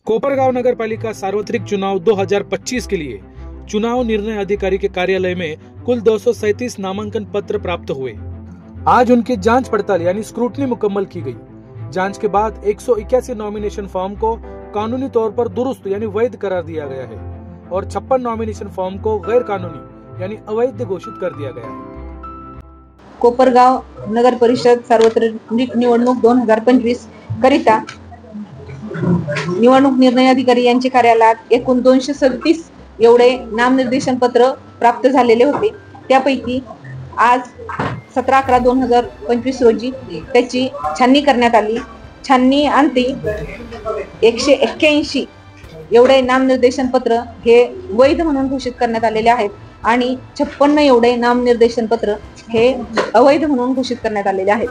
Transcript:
कोपरगांव नगर पालिका सार्वत्रिक चुनाव 2025 के लिए चुनाव निर्णय अधिकारी के कार्यालय में कुल 237 नामांकन पत्र प्राप्त हुए। आज उनकी जांच पड़ताल यानी स्क्रूटनी मुकम्मल की गई। जांच के बाद 181 नॉमिनेशन फॉर्म को कानूनी तौर पर दुरुस्त यानी वैध करार दिया गया है और 56 नॉमिनेशन फॉर्म को गैर कानूनी यानी अवैध घोषित कर दिया गया है। कोपरगांव नगर परिषद सार्वत्रिक निवडणूक 2025 करिता निवडणूक निर्णय अधिकारी यांच्या कार्यालयात एकूण 237 एवढे नामनिर्देशन पत्र प्राप्त झालेले होते। त्यापैकी आज 17/11/2025 रोजी त्याची छाननी करण्यात आली। छाननी अंती 181 एवढे नामनिर्देशन पत्र हे वैध म्हणून घोषित करण्यात आलेले आहेत आणि 56 एवढे नामनिर्देशन पत्र हे अवैध म्हणून घोषित करण्यात आलेले आहेत।